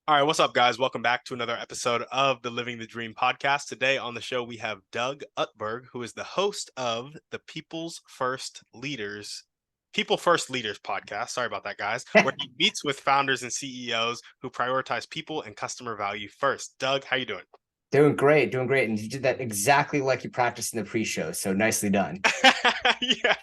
All right, what's up, guys? Welcome back to another episode of the Living the Dream podcast. Today on the show, we have Doug Utberg, who is the host of the People First Leaders podcast. Sorry about that, guys, where he meets with founders and CEOs who prioritize people and customer value first. Doug, how you doing? Doing great, doing great. And you did that exactly like you practiced in the pre-show. So nicely done. Yeah,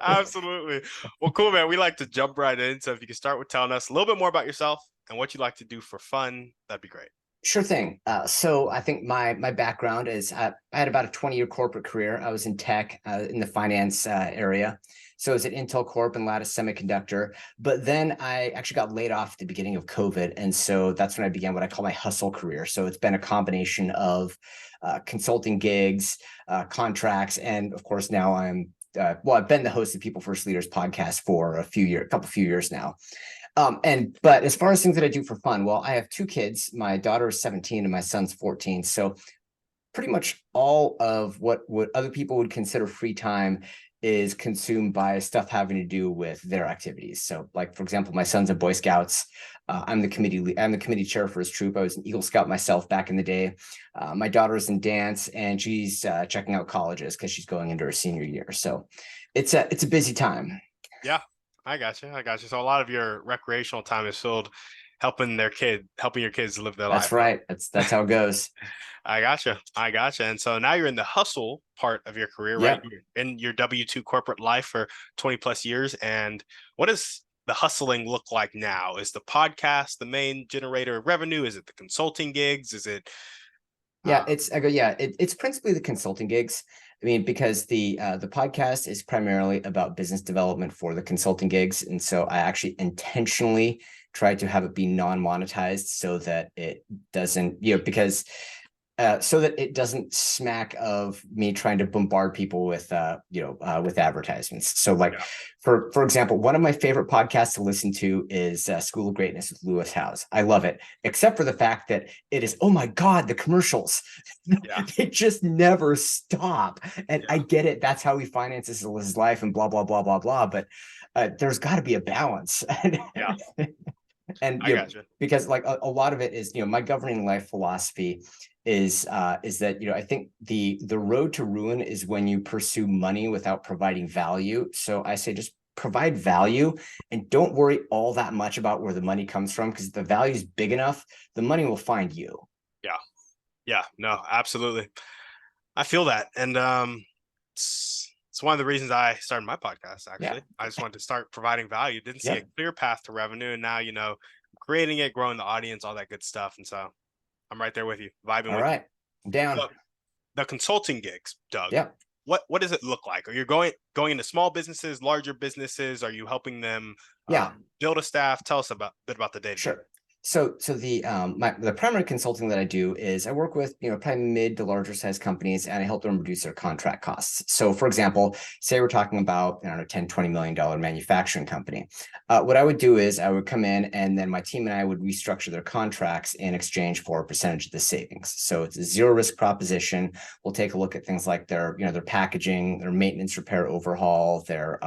absolutely. Well, cool, man. We like to jump right in. So if you can start with telling us a little bit more about yourself and what you like to do for fun, that'd be great. Sure thing. So I think my background is I had about a 20-year corporate career. I was in tech in the finance area. So I was at Intel Corp and Lattice Semiconductor. But then I actually got laid off at the beginning of COVID. And so that's when I began what I call my hustle career. So it's been a combination of consulting gigs, contracts, and of course now I've been the host of People First Leaders podcast for a couple few years now. But as far as things that I do for fun, well, I have two kids. My daughter is 17 and my son's 14. So pretty much all of what other people would consider free time is consumed by stuff having to do with their activities. So, like for example, my son's in Boy Scouts. I'm the committee chair for his troop. I was an Eagle Scout myself back in the day. My daughter's in dance, and she's checking out colleges because she's going into her senior year. So, it's a busy time. Yeah, I got you. I got you. So a lot of your recreational time is filled helping your kids live their That's life. Huh? right. That's how it goes. I gotcha. I gotcha. And so now you're in the hustle part of your career, right? Yep. You're in your W-2 corporate life for 20 plus years. And what does the hustling look like now? Is the podcast the main generator of revenue? Is it the consulting gigs? Is it Yeah, uh it's principally the consulting gigs. I mean, because the podcast is primarily about business development for the consulting gigs, and so I actually intentionally try to have it be non-monetized so that it doesn't, because so that it doesn't smack of me trying to bombard people with advertisements. So like yeah, for example, one of my favorite podcasts to listen to is School of Greatness with Lewis Howes. I love it, except for the fact that it is, oh my God, the commercials. yeah, They just never stop. And I yeah, get it. That's how he finances his life and blah, blah, blah, blah, blah. But there's got to be a balance. yeah. And I got you. because like a lot of it is, my governing life philosophy is that, I think the road to ruin is when you pursue money without providing value. So I say just provide value and don't worry all that much about where the money comes from, because if the value is big enough, the money will find you. Yeah. Yeah. No, absolutely. I feel that. And it's one of the reasons I started my podcast, Yeah. actually. I just wanted to start providing value. Didn't see a Yep. clear path to revenue. And now, creating it, growing the audience, all that good stuff. And so I'm right there with you, vibing All with you. right. I'm down. So the consulting gigs, Doug, Yep. what does it look like? Are you going into small businesses, larger businesses? Are you helping them Yeah. build a staff? Tell us a bit about the day to day. Sure. So the primary consulting that I do is I work with probably mid to larger size companies, and I help them reduce their contract costs. So for example, say we're talking about, I don't know, 10-20 million dollar manufacturing company. What I would do is I would come in, and then my team and I would restructure their contracts in exchange for a percentage of the savings. So it's a zero risk proposition. We'll take a look at things like their packaging, their maintenance, repair, overhaul, their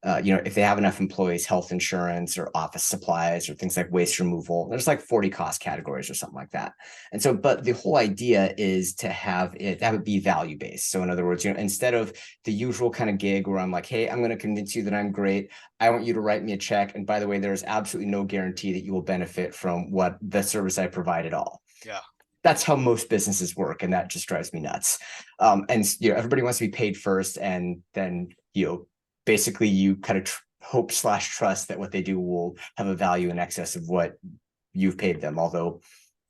if they have enough employees, health insurance or office supplies or things like waste removal. There's like 40 cost categories or something like that. And so, but the whole idea is to have it be value based. So in other words, instead of the usual kind of gig where I'm like, hey, I'm going to convince you that I'm great, I want you to write me a check. And by the way, there's absolutely no guarantee that you will benefit from what the service I provide at all. Yeah. That's how most businesses work, and that just drives me nuts. And everybody wants to be paid first, and then basically you kind of hope/trust that what they do will have a value in excess of what you've paid them. Although,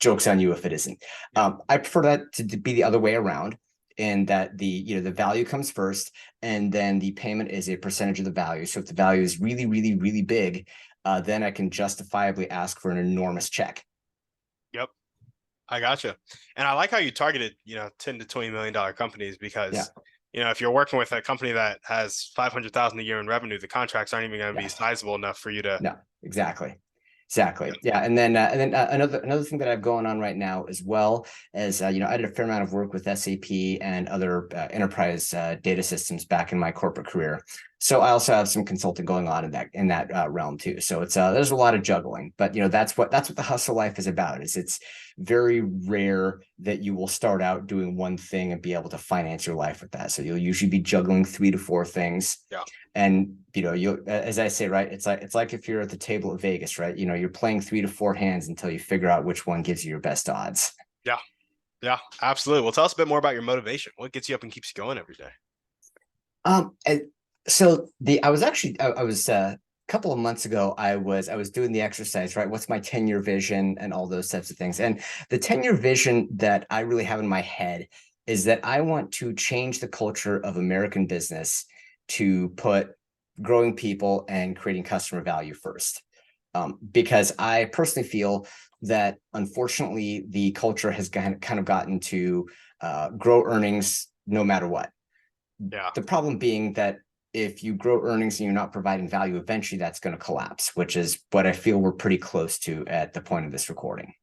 joke's on you if it isn't. Yeah. I prefer that to be the other way around, and that the value comes first, and then the payment is a percentage of the value. So if the value is really, really, really big, then I can justifiably ask for an enormous check. Yep. I gotcha. And I like how you targeted, 10 to $20 million companies Yeah. because, if you're working with a company that has 500,000 a year in revenue, the contracts aren't even going to be Yeah. sizable enough for you to. No, exactly. Yeah. Exactly. Yeah. And then another thing that I have going on right now, as well as, I did a fair amount of work with SAP and other enterprise data systems back in my corporate career. So I also have some consulting going on in that realm too. So it's there's a lot of juggling, but that's what the hustle life is about. Is it's very rare that you will start out doing one thing and be able to finance your life with that. So you'll usually be juggling 3 to 4 things. Yeah. And you as I say, right, it's like if you're at the table at Vegas, right? You're playing 3 to 4 hands until you figure out which one gives you your best odds. Yeah. Yeah, absolutely. Well, tell us a bit more about your motivation. What gets you up and keeps you going every day? And so I was a couple of months ago, I was doing the exercise, right? What's my 10-year vision and all those types of things. And the 10-year vision that I really have in my head is that I want to change the culture of American business to put growing people and creating customer value first. Because I personally feel that unfortunately the culture has kind of gotten to grow earnings no matter what. Yeah, The problem being that if you grow earnings and you're not providing value, eventually that's going to collapse, which is what I feel we're pretty close to at the point of this recording.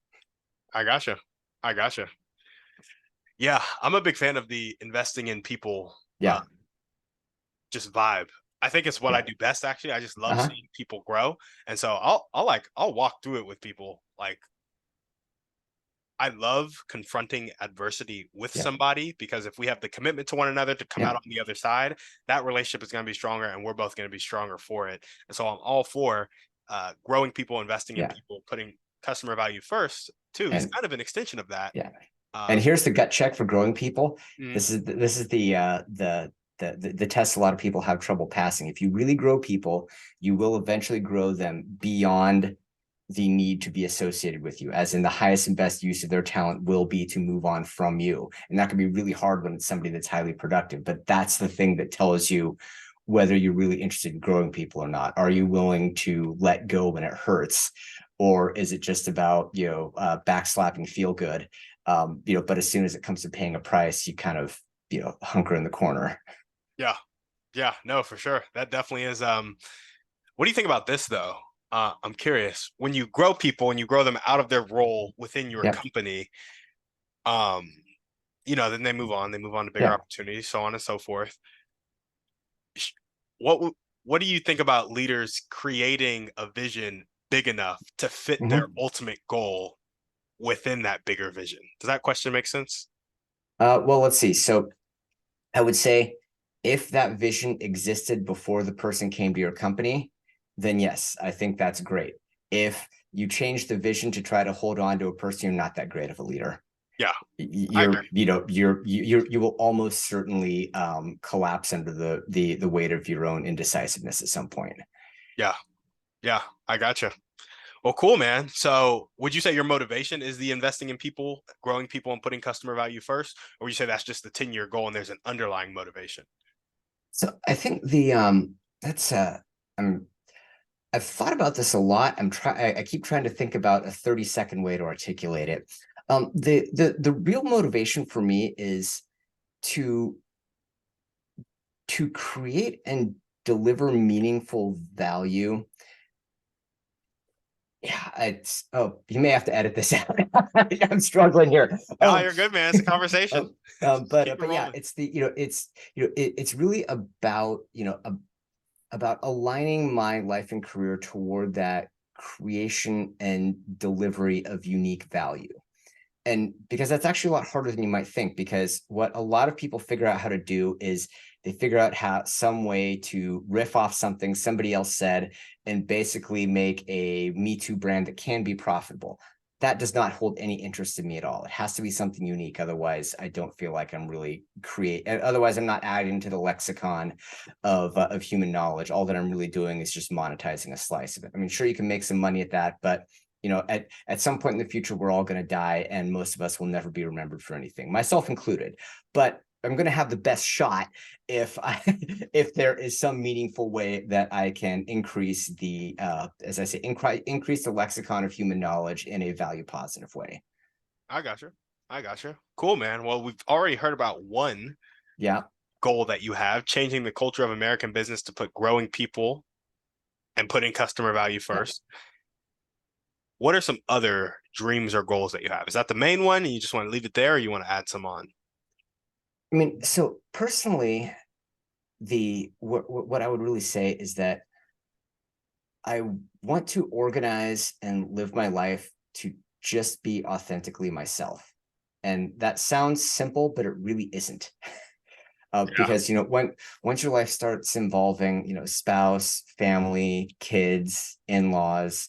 I gotcha. I gotcha. Yeah, I'm a big fan of the investing in people Yeah. just vibe. I think it's what I Yeah. do best actually. I just love Uh-huh. seeing people grow. And so I'll walk through it with people. Like I love confronting adversity with Yeah. somebody because if we have the commitment to one another to come Yeah. out on the other side, that relationship is going to be stronger and we're both going to be stronger for it. And so I'm all for growing people, investing in Yeah. people, putting customer value first too is And kind of an extension of that. yeah. And Um, here's the gut check for growing people. mm, This is the test a lot of people have trouble passing. If you really grow people, you will eventually grow them beyond the need to be associated with you, as in the highest and best use of their talent will be to move on from you. And that can be really hard when it's somebody that's highly productive, but that's the thing that tells you whether you're really interested in growing people or not. Are you willing to let go when it hurts? Or is it just about, backslapping feel good? But as soon as it comes to paying a price, you kind of, hunker in the corner. yeah, yeah, no, for sure. That definitely is. What do you think about this though? I'm curious. When you grow people and you grow them out of their role within your Yep. company, um, then they move on to bigger Yeah. opportunities, so on and so forth. What what do you think about leaders creating a vision big enough to fit their Mhm. ultimate goal within that bigger vision? Does that question make sense? Well, let's see. So I would say if that vision existed before the person came to your company, then yes, I think that's great. If you change the vision to try to hold on to a person, you're not that great of a leader. Yeah, I You're, agree. you will almost certainly collapse under the weight of your own indecisiveness at some point. Yeah, yeah, I gotcha. Well, cool, man. So, would you say your motivation is the investing in people, growing people, and putting customer value first, or would you say that's just the 10-year goal and there's an underlying motivation? So I think that's I'm I've thought about this a lot. I keep trying to think about a 30-second way to articulate it. The real motivation for me is to to create and deliver meaningful value. Yeah, it's you may have to edit this out. I'm struggling here. No, you're good, man. It's a conversation. Um, but Keep it but yeah, rolling. it's it's really about about aligning my life and career toward that creation and delivery of unique value. And because that's actually a lot harder than you might think, because what a lot of people figure out how to do is they figure out how some way to riff off something somebody else said and basically make a Me Too brand that can be profitable. That does not hold any interest in me at all. It has to be something unique. Otherwise, I don't feel like I'm really otherwise, I'm not adding to the lexicon of human knowledge. All that I'm really doing is just monetizing a slice of it. I mean, sure, you can make some money at that, but at some point in the future, we're all going to die, and most of us will never be remembered for anything, myself included. But I'm going to have the best shot if if there is some meaningful way that I can increase as I say, increase the lexicon of human knowledge in a value positive way. I got you. I got you. Cool, man. Well, we've already heard about one Yeah. goal that you have, changing the culture of American business to put growing people and putting customer value Yeah. first. What are some other dreams or goals that you have? Is that the main one and you just want to leave it there or you want to add some on? I mean, so personally, what I would really say is that I want to organize and live my life to just be authentically myself. And that sounds simple, but it really isn't. Yeah. Because when once your life starts involving spouse, family, kids, in-laws,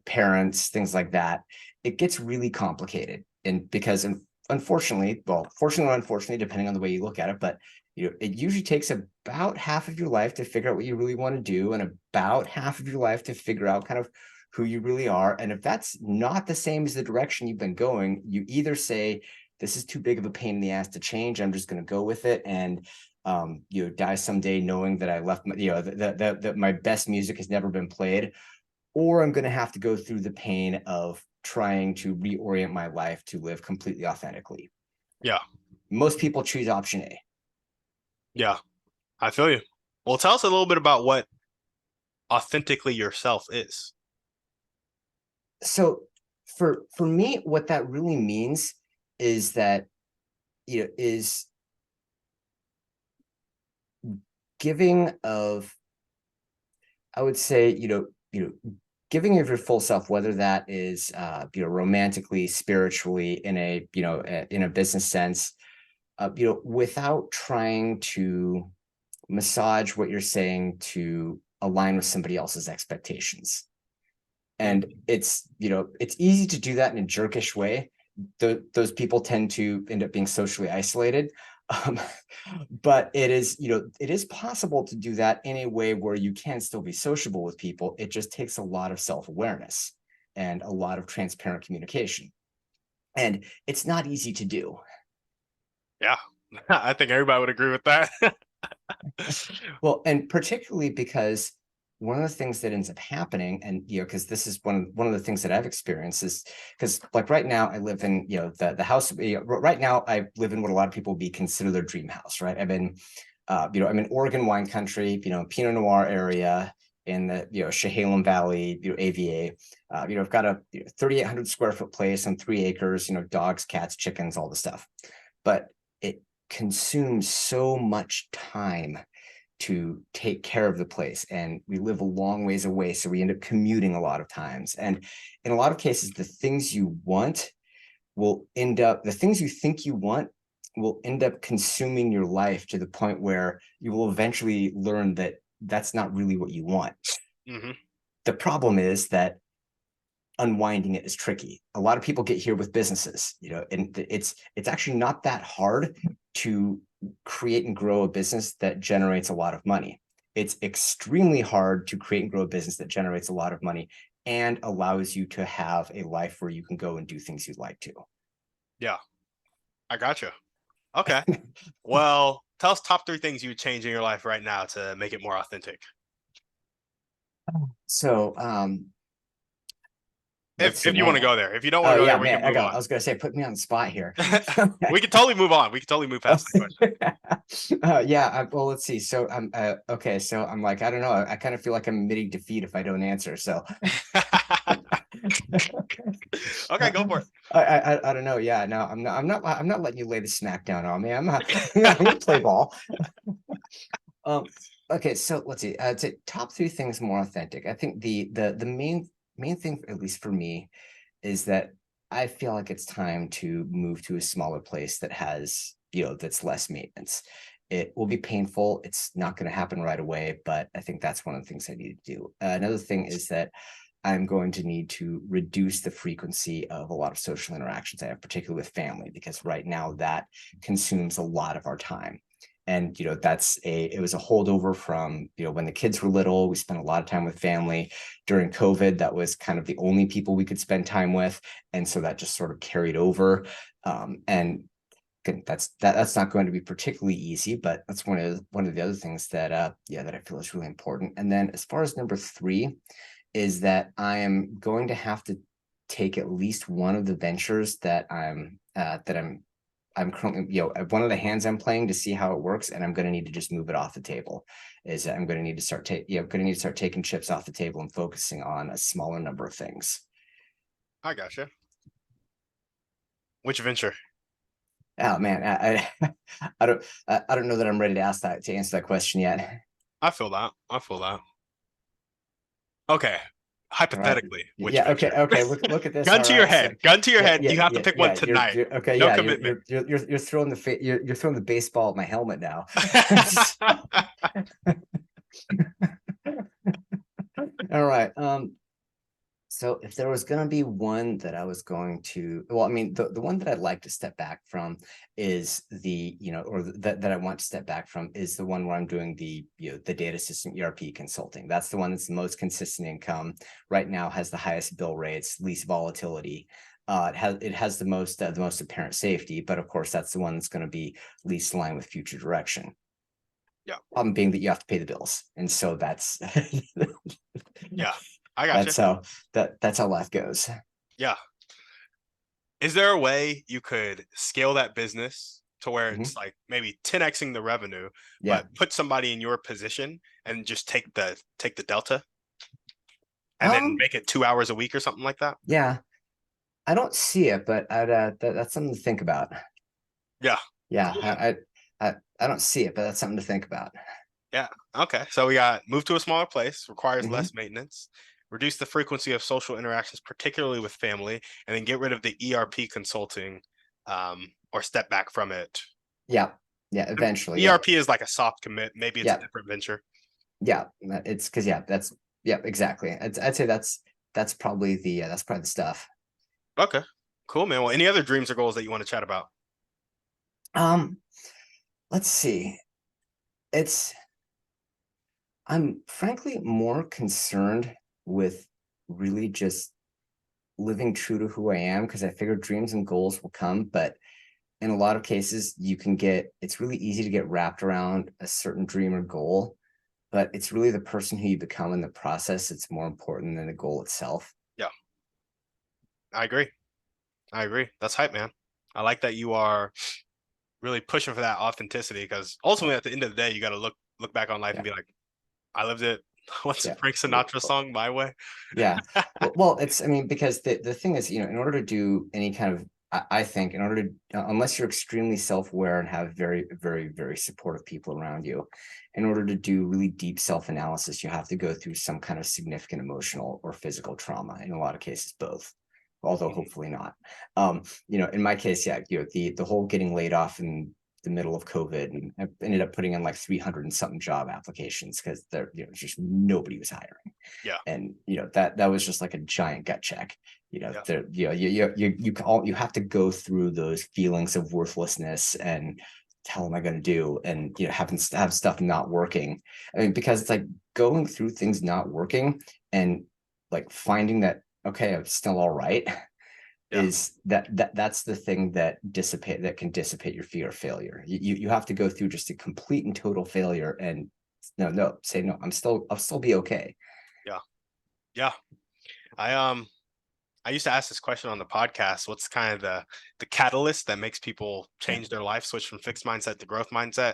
parents, things like that, it gets really complicated. And because unfortunately, well, fortunately or unfortunately, depending on the way you look at it, but it usually takes about half of your life to figure out what you really want to do, and about half of your life to figure out kind of who you really are. And if that's not the same as the direction you've been going, you either say, this is too big of a pain in the ass to change, I'm just going to go with it, and die someday knowing that I left my, that my best music has never been played, or I'm going to have to go through the pain of trying to reorient my life to live completely authentically. Yeah. Most people choose option A. Yeah. I feel you. Well, tell us a little bit about what authentically yourself is. So for me, what that really means is that is giving of, I would say, giving of your full self, whether that is romantically, spiritually, in a in a business sense, without trying to massage what you're saying to align with somebody else's expectations. And it's easy to do that in a jerkish way. Those people tend to end up being socially isolated. Um, but it is possible to do that in a way where you can still be sociable with people. It just takes a lot of self-awareness and a lot of transparent communication. And it's not easy to do. Yeah. I think everybody would agree with that. Well, and particularly because one of the things that ends up happening, and because this is one of the things that I've experienced, is because like right now I live in the house. Right now I live in what a lot of people would be consider their dream house. Right, I'm in Oregon wine country, Pinot Noir area in the Chehalem Valley, AVA. I've got a 3,800 square foot place on 3 acres. Dogs, cats, chickens, all the stuff, but it consumes so much time to take care of the place, and we live a long ways away, so we end up commuting a lot of times, and in a lot of cases the things you want will end up the things you think you want will end up consuming your life to the point where you will eventually learn that that's not really what you want. Hmm. The problem is that unwinding it is tricky. A lot of people get here with businesses, and it's actually not that hard to create and grow a business that generates a lot of money. It's extremely hard to create and grow a business that generates a lot of money and allows you to have a life where you can go and do things you'd like to. Yeah. I gotcha. Okay. Well, tell us top three things you would change in your life right now to make it more authentic. So let's see, If you want man. to go there. If you don't want Oh to go yeah, there, we man. can move on. I was gonna say, put me on the spot here. We can totally move on. We can totally move past that question. Yeah. Well, let's see. So I'm okay. So I'm like, I don't know. I kind of feel like I'm admitting defeat if I don't answer. So Okay, go for it. I don't know. Yeah, no, I'm not letting you lay the smack down on me. I'm not, I'm gonna play ball. Um, okay, so let's see. To top three things more authentic. I think the main thing, at least for me, is that I feel like it's time to move to a smaller place that has, that's less maintenance. It will be painful. It's not going to happen right away, but I think that's one of the things I need to do. Another thing is that I'm going to need to reduce the frequency of a lot of social interactions I have, particularly with family, because right now that consumes a lot of our time. And it was a holdover from when the kids were little. We spent a lot of time with family. During COVID, that was kind of the only people we could spend time with, and so that just sort of carried over. And that's not going to be particularly easy, but that's one of the other things that that I feel is really important. And then as far as number three, is that I am going to have to take at least one of the ventures that I'm currently, one of the hands I'm playing to see how it works, and I'm going to need to just move it off the table. Is I'm going to need to start taking chips off the table and focusing on a smaller number of things. I gotcha. Which venture? Oh man, I don't know that I'm ready to answer that question yet. I feel that. I feel that. Okay. All right. Hypothetically, which Yeah. Okay. venture? Okay. Look at this. Gun All to your right. So head. Gun to your yeah. head. Yeah. You have to Yeah. pick one Yeah. tonight. You're okay. No Yeah. commitment. You're throwing you're throwing the baseball at my helmet now. All right. So if there was going to be one that I was going to, well, I mean, the one that I'd like to step back from is that I want to step back from is the one where I'm doing the data system ERP consulting. That's the one that's the most consistent income right now, has the highest bill rates, least volatility. It has the most apparent safety, but of course that's the one that's going to be least aligned with future direction. Yeah. Problem being that you have to pay the bills, and so that's Yeah. I got you. that's how life goes. Yeah. Is there a way you could scale that business to where it's Mhm. like maybe 10xing the revenue, Yeah. but put somebody in your position and just take the delta and then Um, make it 2 hours a week or something like that? yeah, I don't see it, but that's something to think about. Yeah. Yeah, Cool, man. I don't see it, but that's something to think about. Yeah. Okay. So we got move to a smaller place, requires Hmm. less maintenance, reduce the frequency of social interactions, particularly with family, and then get rid of the ERP consulting, or step back from it. Yeah, yeah, eventually, yeah, ERP is like a soft commit. Maybe it's a yeah, different venture. yeah. It's because yeah, yeah, exactly. I'd say that's probably the stuff. Okay. Cool, man. Well, any other dreams or goals that you want to chat about? Um, let's see. It's I'm frankly more concerned with really just living true to who I am because I figure dreams and goals will come, but in a lot of cases it's really easy to get wrapped around a certain dream or goal, but it's really the person who you become in the process that's more important than the goal itself. Yeah, I agree. I agree. That's hype, man. I like that you are really pushing for that authenticity because Yeah, ultimately, at the end of the day, you got to look back on life and yeah, be like, I lived it. What's the yeah. Frank Sinatra song? My way. Yeah. Well, it's, I mean, because the thing is, in order to do any kind of, I think, in order to, unless you're extremely self-aware and have very, very, very supportive people around you, in order to do really deep self-analysis, you have to go through some kind of significant emotional or physical trauma. In a lot of cases, both, although Mhm. hopefully not. In my case, yeah, the whole getting laid off in the middle of COVID, and I ended up putting in like 300 and something job applications because just nobody was hiring, Yeah, and that was just like a giant gut check. yeah, There, you have to go through those feelings of worthlessness and how am I going to do, and have stuff not working. I mean, because it's like going through things not working and like finding that okay, I'm still all right, yeah. that's the thing that can dissipate your fear of failure. You have to go through just a complete and total failure and say no, I'll still be okay. Yeah, yeah. I used to ask this question on the podcast. What's kind of the catalyst that makes people Yeah, change their life, switch from fixed mindset to growth mindset?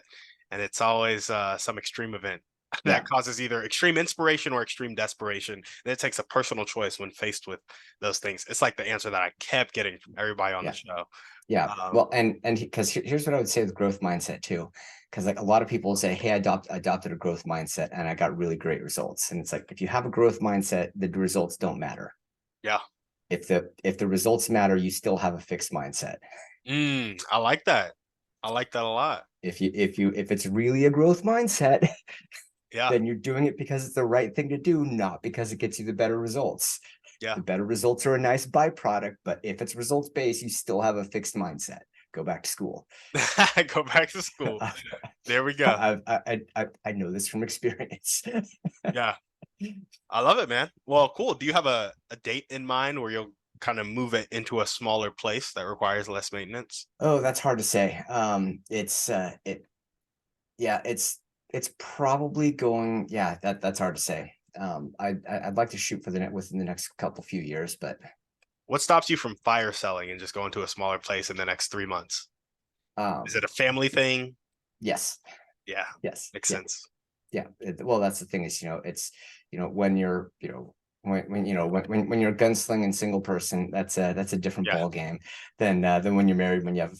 And it's always some extreme event that yeah, causes either extreme inspiration or extreme desperation. And it takes a personal choice when faced with those things. It's like the answer that I kept getting from everybody on the yeah. show. Yeah, well, and because here's what I would say with growth mindset too, because like a lot of people say, "Hey, adopted a growth mindset, and I got really great results." And it's like if you have a growth mindset, the results don't matter. Yeah. If the results matter, you still have a fixed mindset. I like that. I like that a lot. If it's really a growth mindset, Yeah. then you're doing it because it's the right thing to do, not because it gets you the better results. Yeah. The better results are a nice byproduct, but if it's results based, you still have a fixed mindset. Go back to school. Go back to school. I've, There we go. I know this from experience. Yeah. I love it, man. Well, cool. Do you have a date in mind where you'll kind of move it into a smaller place that requires less maintenance? Oh, that's hard to say. Yeah, it's probably going. Yeah, that's hard to say. I'd like to shoot for the net within the next couple few years, but What stops you from fire selling and just going to a smaller place in the next 3 months? Is um, it a family thing? yes, Yeah, yes, makes yeah, sense. yeah. Well, that's the thing is, it's when you're when you're a gunslinging single person, that's a different Yeah, ball game than when you're married when you have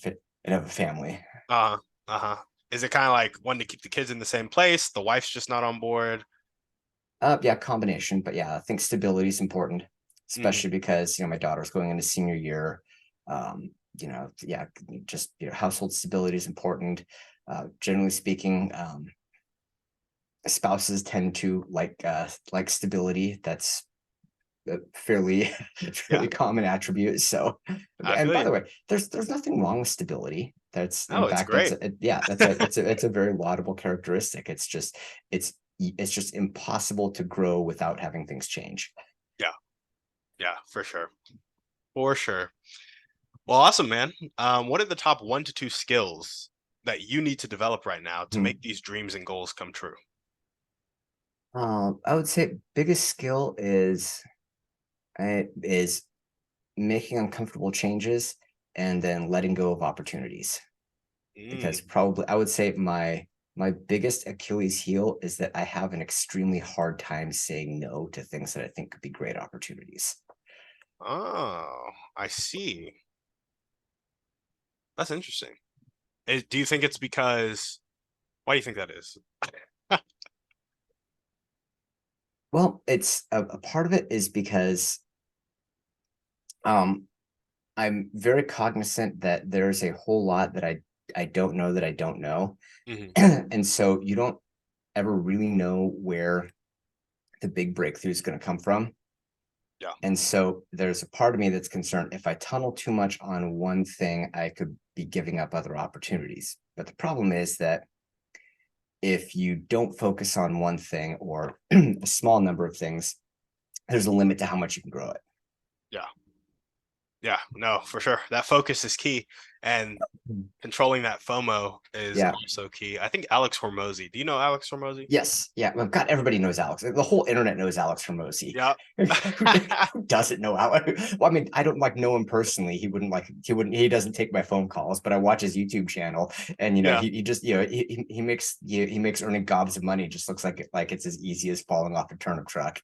and have a family. Uh-huh. Uh-huh. Is it kind of like wanting to keep the kids in the same place? The wife's just not on board. Yeah, combination, but yeah, I think stability is important, Mm, especially because my daughter's going into senior year. Yeah, just household stability is important. Generally speaking, spouses tend to like stability. That's a fairly yeah, fairly common attribute. So, I and feel by you. the way, there's nothing wrong with stability. That's in No, it's fact great. yeah, it's a very laudable characteristic. It's just impossible to grow without having things change. Yeah, yeah, for sure. For sure. Well, awesome, man. What are the top 1 to 2 skills that you need to develop right now to Hmm. make these dreams and goals come true? I would say biggest skill is making uncomfortable changes and then letting go of opportunities. Because Mm. probably I would say my biggest Achilles heel is that I have an extremely hard time saying no to things that I think could be great opportunities. Oh, I see. That's interesting. Do you think it's because, why do you think that is? Well, it's a part of it is because um I'm very cognizant that there's a whole lot that I don't know that I don't know. Hmm. And so you don't ever really know where the big breakthrough is going to come from. Yeah. And so there's a part of me that's concerned if I tunnel too much on one thing, I could be giving up other opportunities. But the problem is that if you don't focus on one thing or a small number of things, there's a limit to how much you can grow it. Yeah. Yeah. No, for sure. That focus is key. And controlling that FOMO is Yeah. also key. I think Alex Hormozy. Do you know Alex Hormozy? Yes. Yeah. Well, God, everybody knows Alex. The whole internet knows Alex Hormozy. Yeah. Who doesn't know Alex? Well, I mean, I don't know him personally. He doesn't take my phone calls, but I watch his YouTube channel, and Yeah. he just he makes earning gobs of money. Just looks like it's as easy as falling off a turnip truck.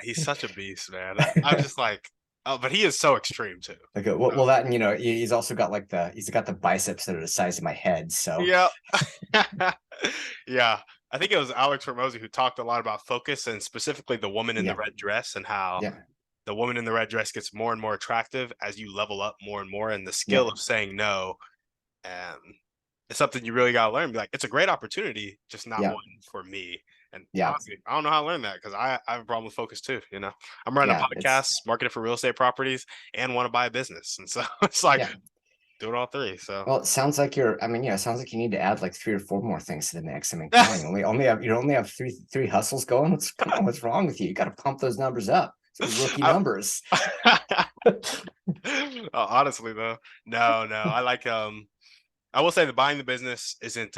He's such a beast, man. I'm just like, oh, but he is so extreme too. Like, well, that, and he's also got he's got the biceps that are the size of my head. So Yeah. Yeah. I think it was Alex Hormozy who talked a lot about focus and specifically the woman in the yeah, red dress and how yeah, the woman in the red dress gets more and more attractive as you level up more and more. And the yeah, skill of saying no, and it's something you really got to learn. Be like, it's a great opportunity, just not yeah, one for me. And yeah, honestly, I don't know how to learn that because I have a problem with focus too. I'm running yeah. a podcast, marketing for real estate properties, and want to buy a business. And so it's like Yeah. doing all three. So Well, it sounds like I mean, it sounds like you need to add like 3 or 4 more things to the mix. I mean, come on, you only have three hustles going. Come on, what's wrong with you? You got to pump those numbers up. Those are rookie I, numbers. honestly though, no, no. I will say that buying the business isn't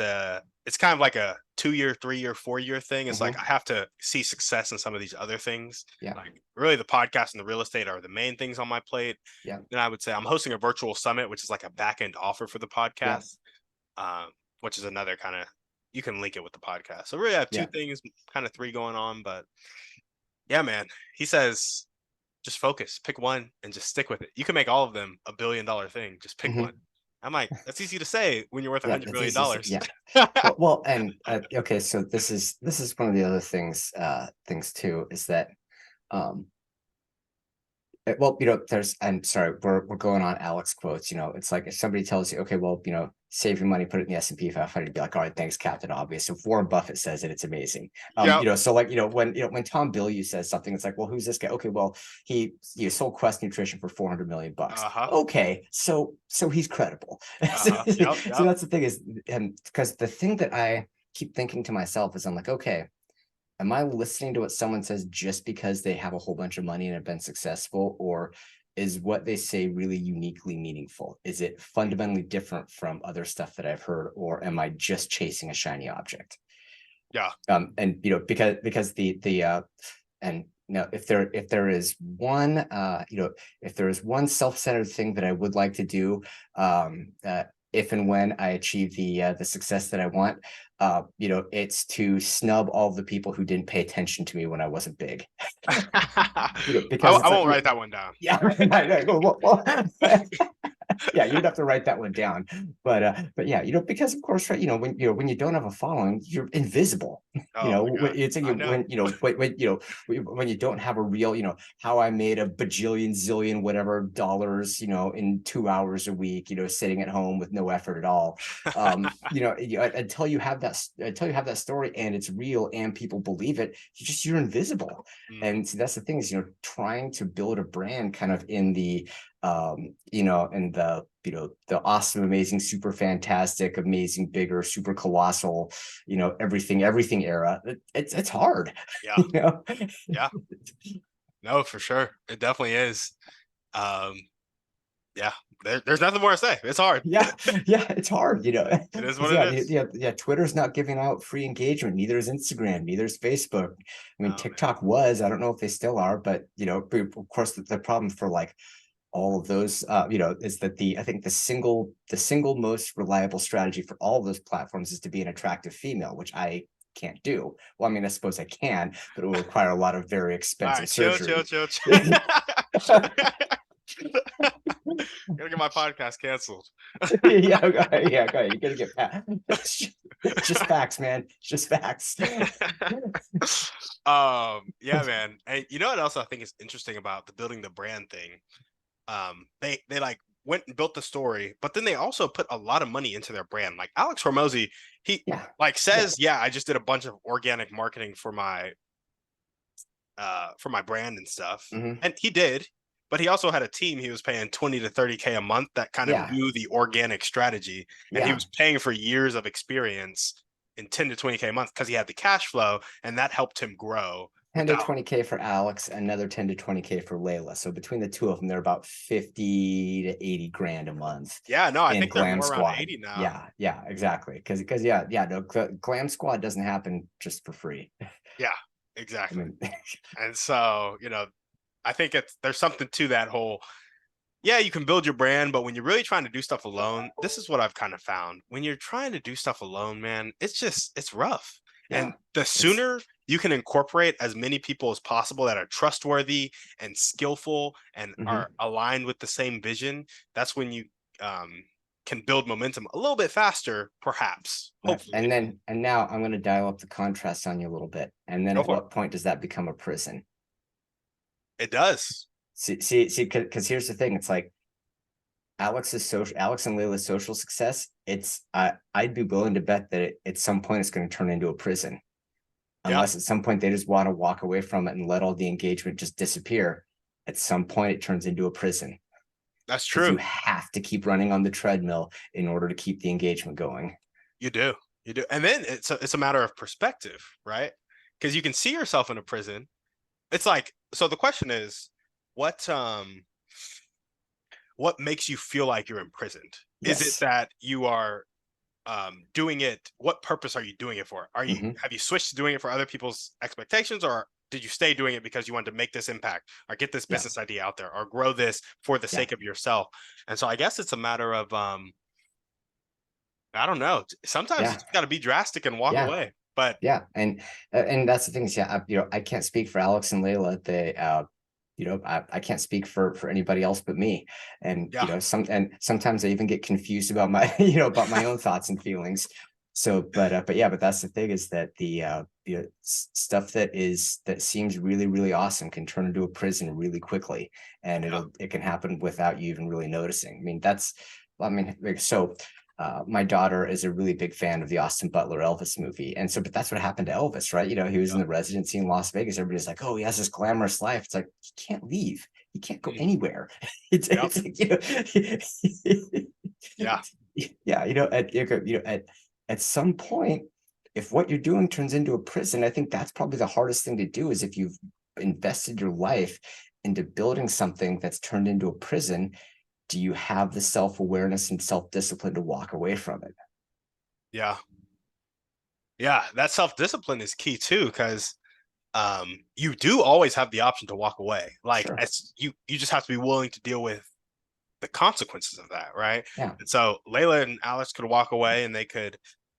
it's kind of like a 2 year, 3 year, 4 year thing. It's like Hmm. I have to see success in some of these other things. Yeah, Like really the podcast and the real estate are the main things on my plate. yeah, Then I would say I'm hosting a virtual summit, which is like a back end offer for the yeah, podcast, which is another kind of you can link it with the podcast. So really I have two yeah. things, kind of three going on, but yeah, man. He says just focus, pick one and just stick with it. You can make all of them $1 billion thing. Just pick one. Hmm. I'm like, that's easy to say when you're worth a Yeah, hundred that's billion easy. dollars. Yeah. Well, and okay, so this is one of the other things too is that um well, there's, I'm sorry, we're going on Alex quotes. It's like if somebody tells you, okay, well, save your money, put it in the S&P 500, be like, all right, thanks, Captain Obvious. If Warren Buffett says it, it's amazing. Yep. So like, when Tom Bilyeu says something, it's like, well, who's this guy? Okay, well, he sold Quest Nutrition for 400 million bucks. Uh-huh. Okay, so he's credible. So, Uh-huh. Yep. so Yep. that's the thing is, and because the thing that I keep thinking to myself is, I'm like, okay, am I listening to what someone says just because they have a whole bunch of money and have been successful, or is what they say really uniquely meaningful? Is it Mm. fundamentally different from other stuff that I've heard, or am I just chasing a shiny object? Yeah. And because the and if there is one if there is one self-centered thing that I would like to do, if and when I achieve the success that I want, it's to snub all the people who didn't pay attention to me when I wasn't big. I, Because I it's like, won't write that one down. yeah, I know. Well, Yeah, you'd have to write that one down. But yeah, because of course, right, when you don't have a following, you're invisible. Oh my God. It's like I know. when you don't have a real, how I made a bajillion zillion whatever dollars, in 2 hours a week, sitting at home with no effort at all. Until you have that story and it's real and people believe it, you're invisible. Mm, And so that's the thing is, trying to build a brand kind of in the in the awesome, amazing, super fantastic, amazing, bigger, super colossal, everything era. It's hard, yeah. you know. Yeah. No, for sure. It definitely is. Um, yeah. There's nothing more to say. It's hard. Yeah, yeah, it's hard, It is because what it is. Twitter's not giving out free engagement, neither is Instagram, neither is Facebook. I mean, Oh man. TikTok was, I don't know if they still are, but of course the problem for like all of those is that I think the single most reliable strategy for all of those platforms is to be an attractive female, which I can't do. Well, I mean, I suppose I can, but it will require a lot of very All expensive right, chill, chill, surgery. chill, chill. Gotta get my podcast canceled. Yeah, okay, yeah, okay. You're gonna get pat. It's just facts, man. It's just facts. Yeah, man. And you know what else I think is interesting about the building the brand thing? They like went and built the story, but then they also put a lot of money into their brand. Like Alex Hormozy, he Yeah, like yeah. says, yeah, I just did a bunch of organic marketing for my brand and stuff. Hmm. And he did, but he also had a team he was paying 20 to 30K a month that kind of Yeah, knew the organic strategy. And he yeah. was paying for years of experience in 10 to 20K a month because he had the cash flow and that helped him grow 10 to without. 20K for Alex, another 10 to 20K for Layla. So between the two of them, they're about 50 to 80 grand a month Yeah, no, I in think they're Glam more around Squad. 80 now. Yeah, yeah, exactly. Because yeah, no, Glam Squad doesn't happen just for free. Yeah, I exactly. mean, And so, I think there's something to that whole, yeah, you can build your brand, but when you're really trying to do stuff alone, this is what I've kind of found. When you're trying to do stuff alone, man, it's rough. yeah, And the it's sooner you can incorporate as many people as possible that are trustworthy and skillful and mhm. are aligned with the same vision, that's when you um, can build momentum a little bit faster, perhaps, Right. hopefully. And now I'm going to dial up the contrast on you a little bit. And then Go at for it. what point does that become a prison? It does. See, because here's the thing. It's like Alex and Layla's social success. I'd be willing to bet that at some point it's going to turn into a prison, Yeah, unless at some point they just want to walk away from it and let all the engagement just disappear. At some point it turns into a prison that's because true. you have to keep running on the treadmill in order to keep the engagement going. You do. You do. And then it's a matter of perspective, right? Because you can see yourself in a prison. It's like, so the question is, what what makes you feel like you're imprisoned? Is it Yes. that you are doing it? What purpose are you doing it for? Hmm. Have you switched to doing it for other people's expectations, or did you stay doing it because you wanted to make this impact or get this Yeah. business idea out there or grow this for the Yeah. sake of yourself? And so I guess it's a matter of I don't know. Sometimes you Yeah. just got to be drastic and walk Yeah. away. But Yeah, and that's the thing is, yeah, I can't speak for Alex and Layla. I can't speak for anybody else but me. And yeah, sometimes I even get confused about my about my own thoughts and feelings. So, but that's the thing is that the stuff that seems really really awesome can turn into a prison really quickly, and yeah, it can happen without you even really noticing. Like, so my daughter is a really big fan of the Austin Butler Elvis movie. And so, but that's what happened to Elvis, right? He was yeah. in the residency in Las Vegas. Everybody's like, oh, he has this glamorous life. It's like, he can't leave. He can't go Mhm. anywhere. Yep. It's like, Yeah. yeah, at some point, if what you're doing turns into a prison, I think that's probably the hardest thing to do is if you've invested your life into building something that's turned into a prison, do you have the self-awareness and self-discipline to walk away from it? Yeah. Yeah. That self-discipline is key too, because you do always have the option to walk away. Like Sure. as you just have to be willing to deal with the consequences of that, right? Yeah. And so Layla and Alex could walk away and they could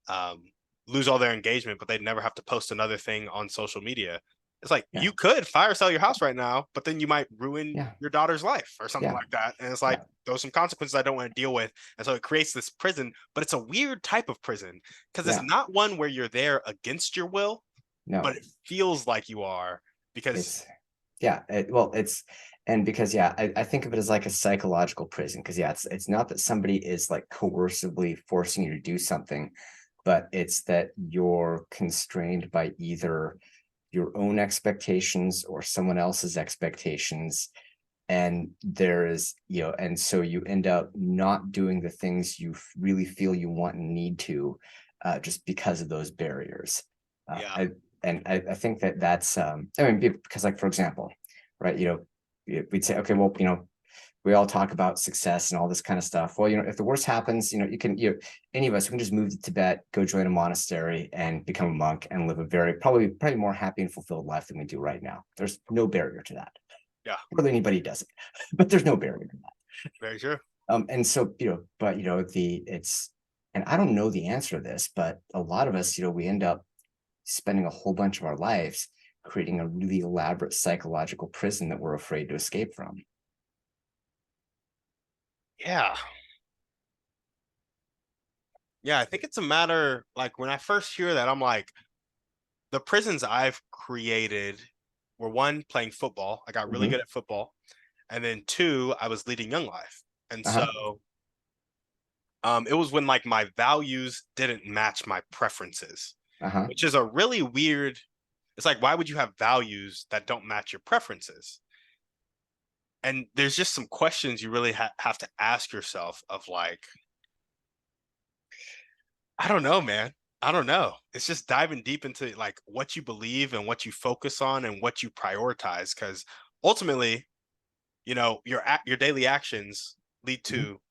um lose all their engagement, but they'd never have to post another thing on social media. It's like Yeah. you could fire sell your house right now, but then you might ruin Yeah. your daughter's life or something Yeah. like that. And it's Yeah. like those some consequences I don't want to deal with. And so it creates this prison, but it's a weird type of prison because it's Yeah. not one where you're there against your will, but No, it feels like you are because it's yeah. Well, it's and because yeah, I think of it as like a psychological prison because yeah, it's not that somebody is like coercively forcing you to do something, but it's that you're constrained by either your own expectations or someone else's expectations. And there is, and so you end up not doing the things you really feel you want and need to, just because of those barriers. Uh, yeah, I, I think that that's, I mean, because like, for example, right, we'd say, okay, well, we all talk about success and all this kind of stuff. Well, if the worst happens, any of us can just move to Tibet, go join a monastery and become a monk and live a probably more happy and fulfilled life than we do right now. There's no barrier to that. yeah, Whether anybody does it, but there's no barrier to that. very true. And so, but and I don't know the answer to this, but a lot of us, we end up spending a whole bunch of our lives creating a really elaborate psychological prison that we're afraid to escape from. Yeah. Yeah, I think it's a matter like when I first hear that, I'm like, the prisons I've created were one, playing football. I got really Mm-hmm. good at football. And then two, I was leading Young Life. And Uh-huh. so it was when like my values didn't match my preferences, Uh-huh. which is a really weird. It's like, why would you have values that don't match your preferences? And there's just some questions you really have to ask yourself of like, I don't know, man. I don't know. It's just diving deep into like what you believe and what you focus on and what you prioritize. Because ultimately, your daily actions lead Mm-hmm. to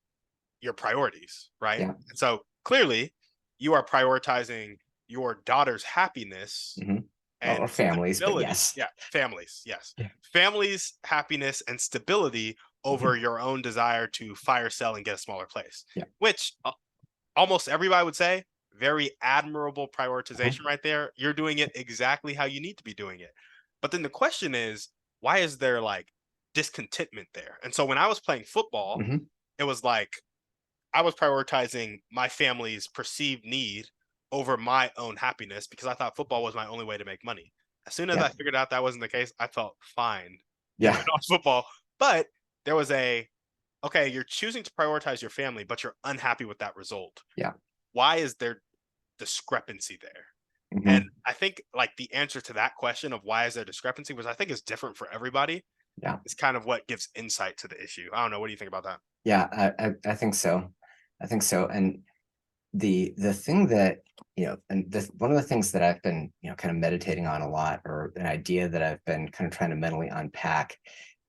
your priorities, right? Yeah. And so clearly, you are prioritizing your daughter's happiness Mm-hmm. Or and families, but stability. yes. Yeah, families. Yes, Yeah. families' happiness and stability over Mm-hmm. your own desire to fire sell and get a smaller place, Yeah. which almost everybody would say very admirable Uh-huh. prioritization right there. You're doing it exactly how you need to be doing it. But then the question is, why is there like discontentment there? And so when I was playing football, Mm-hmm. it was like I was prioritizing my family's perceived need over my own happiness because I thought football was my only way to make money. As soon as Yeah. I figured out that wasn't the case, I felt fine giving Yeah. off football. But there was okay, you're choosing to prioritize your family, but you're unhappy with that result. Yeah. Why is there discrepancy there? And Mm-hmm. I think like the answer to that question of why is there discrepancy, which I think is different for everybody, Yeah. is kind of what gives insight to the issue. I don't know. What do you think about that? Yeah. I think so. I think so. And the thing that and one of the things that I've been kind of meditating on a lot, or an idea that I've been kind of trying to mentally unpack,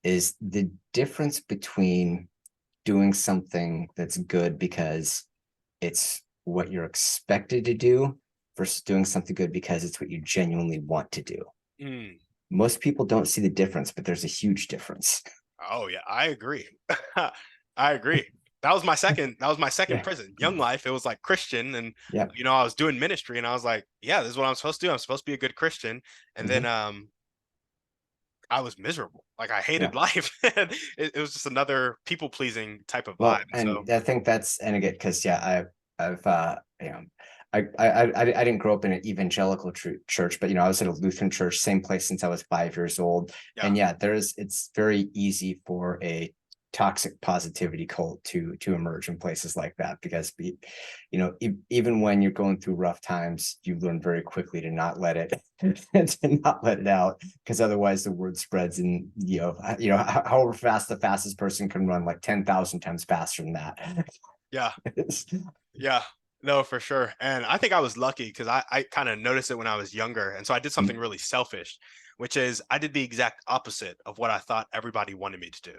is the difference between doing something that's good because it's what you're expected to do versus doing something good because it's what you genuinely want to do. Mm. Most people don't see the difference, but there's a huge difference. Oh yeah, I agree. I agree. That was my second Yeah. prison. Young Life, it was like Christian and Yeah. I was doing ministry and I was like, yeah, this is what I'm supposed to do. I'm supposed to be a good Christian. And then Hmm. I was miserable. Like I Yeah. hated life. It was just another people pleasing type of vibe. Well, And so and I think that's and again because yeah, I've I didn't grow up in an evangelical church, but I was at a Lutheran church, same place since I was 5 years old, yeah, and yeah, it's very easy for a toxic positivity cult to emerge in places like that because even when you're going through rough times, you learn very quickly to not let it to not let it out because otherwise the word spreads and however fast the fastest person can run like 10,000 times faster than that. yeah, yeah. No, for sure. And I think I was lucky because I kind of noticed it when I was younger. And so I did something really selfish, which is I did the exact opposite of what I thought everybody wanted me to do.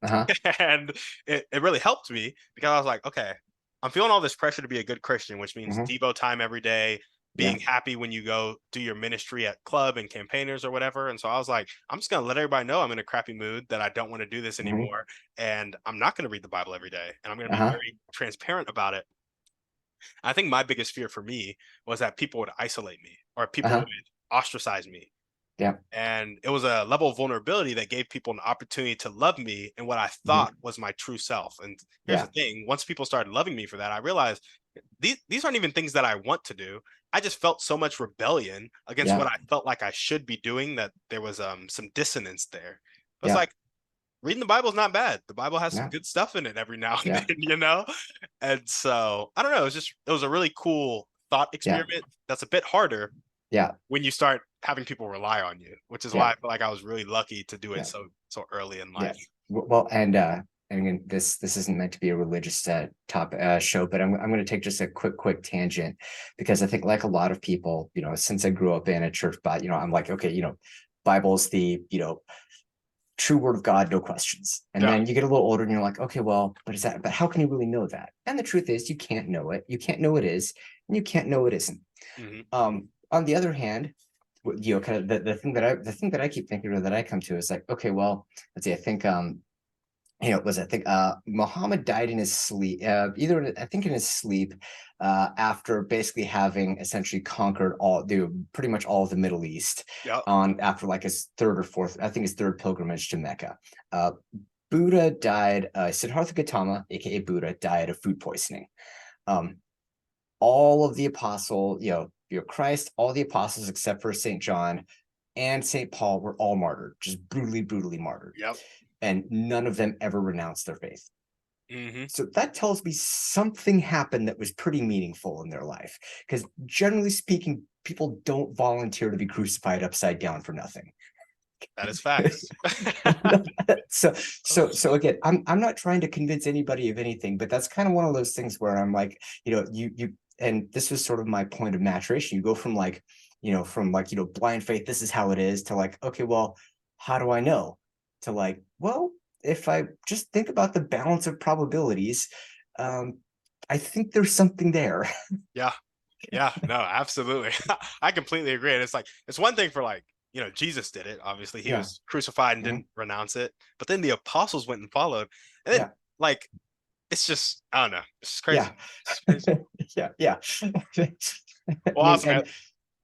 Uh-huh. And it really helped me because I was like, okay, I'm feeling all this pressure to be a good Christian, which means Hmm. Devo time every day, Yeah. being happy when you go do your ministry at club and campaigners or whatever. And so I was like, I'm just going to let everybody know I'm in a crappy mood, that I don't want to do this Hmm. anymore. And I'm not going to read the Bible every day. And I'm going to be Uh-huh. very transparent about it. I think my biggest fear for me was that people would isolate me or people would Uh-huh. ostracize me. Yeah. And it was a level of vulnerability that gave people an opportunity to love me and what I Hmm. thought was my true self. And here's the Yeah. thing, once people started loving me for that, I realized these aren't even things that I want to do. I just felt so much rebellion against Yeah. what I felt like I should be doing that there was some dissonance there. It's Yeah. like reading the Bible is not bad. The Bible has some Yeah. good stuff in it every now and Yeah. then, you know? And so I don't know, it was a really cool thought Yeah. experiment that's a bit harder Yeah. when you start having people rely on you, which is why Yeah. I feel like I was really lucky to do it Yeah. so early in Yeah. life. Well, and again, this isn't meant to be a religious top show, but I'm going to take just a quick tangent because I think like a lot of people, since I grew up in a church, but I'm like, okay, Bible's the true word of God, no questions. And Yeah. then you get a little older and you're like, okay, well, but how can you really know that? And the truth is you can't know it. You can't know it is, and you can't know it isn't. Hmm. On the other hand, kind of the thing that I keep thinking or that I come to is like, okay, well, let's see, I think I think Muhammad died in his sleep, I think in his sleep, after basically having essentially conquered pretty much all of the Middle East Yeah. on after like his third or fourth, I think his third pilgrimage to Mecca. Uh, Buddha died, Siddhartha Gautama, aka Buddha, died of food poisoning. Um, all of the Christ, all the apostles except for St. John and St. Paul were all martyred, just brutally martyred. Yep. And none of them ever renounced their faith. Hmm. So that tells me something happened that was pretty meaningful in their life. Because generally speaking, people don't volunteer to be crucified upside down for nothing. That is facts. So again, I'm not trying to convince anybody of anything, but that's kind of one of those things where I'm like, you and this was sort of my point of maturation. You go from like, blind faith, this is how it is, to like, okay, well, how do I know? To like, well, if I just think about the balance of probabilities, um, I think there's something there. Yeah. Yeah. No, absolutely. I completely agree. And it's like, it's one thing for like, Jesus did it. Obviously, he Yeah. was crucified and Mhm. didn't renounce it. But then the apostles went and followed. And then, Yeah. like, it's just, I don't know. It's just Yeah. crazy. It's crazy. Yeah. Yeah. I Well, mean, awesome, man. and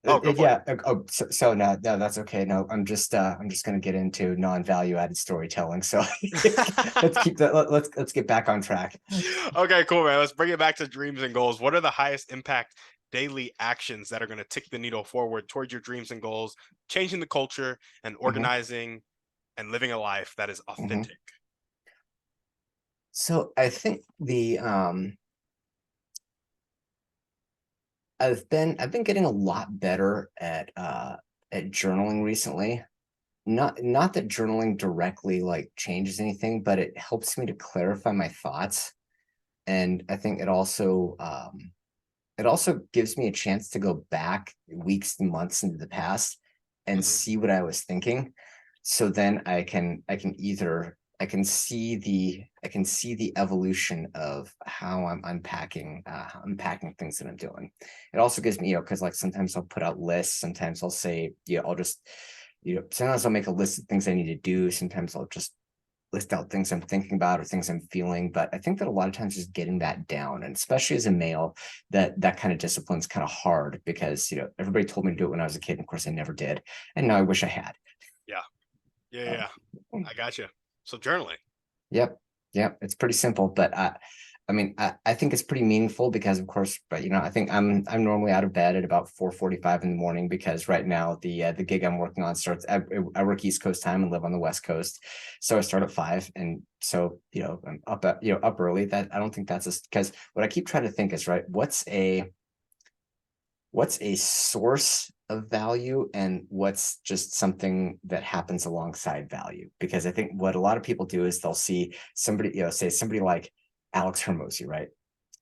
Oh, go for it. yeah. So no, that's okay. No, I'm just going to get into non-value added storytelling. So let's keep that. Let's get back on track. Okay, cool, man. Let's bring it back to dreams and goals. What are the highest impact daily actions that are going to tick the needle forward towards your dreams and goals, changing the culture and Mhm, organizing and living a life that is mhm. authentic? So I think I've been getting a lot better at journaling recently. Not that journaling directly like changes anything, but it helps me to clarify my thoughts. And I think it also gives me a chance to go back weeks and months into the past and Hmm. see what I was thinking. So then I can see the evolution of how I'm unpacking things that I'm doing. It also gives me, because like sometimes I'll put out lists, sometimes I'll say, I'll just, sometimes I'll make a list of things I need to do. Sometimes I'll just list out things I'm thinking about or things I'm feeling. But I think that a lot of times just getting that down, and especially as a male, that kind of discipline is kind of hard because everybody told me to do it when I was a kid. And of course, I never did, and now I wish I had. Yeah. Yeah. Um, Yeah. I got you. So journaling. yep, yep, it's pretty simple, but I mean, I think it's pretty meaningful because, of course, but I think I'm normally out of bed at about 4:45 in the morning because right now the gig I'm working on starts. I work East Coast time and live on the West Coast, so I start at 5, and so I'm up early. That I don't think that's because what I keep trying to think is right. What's a source of value and what's just something that happens alongside value? Because I think what a lot of people do is they'll see somebody, say somebody like Alex Hermosi, right?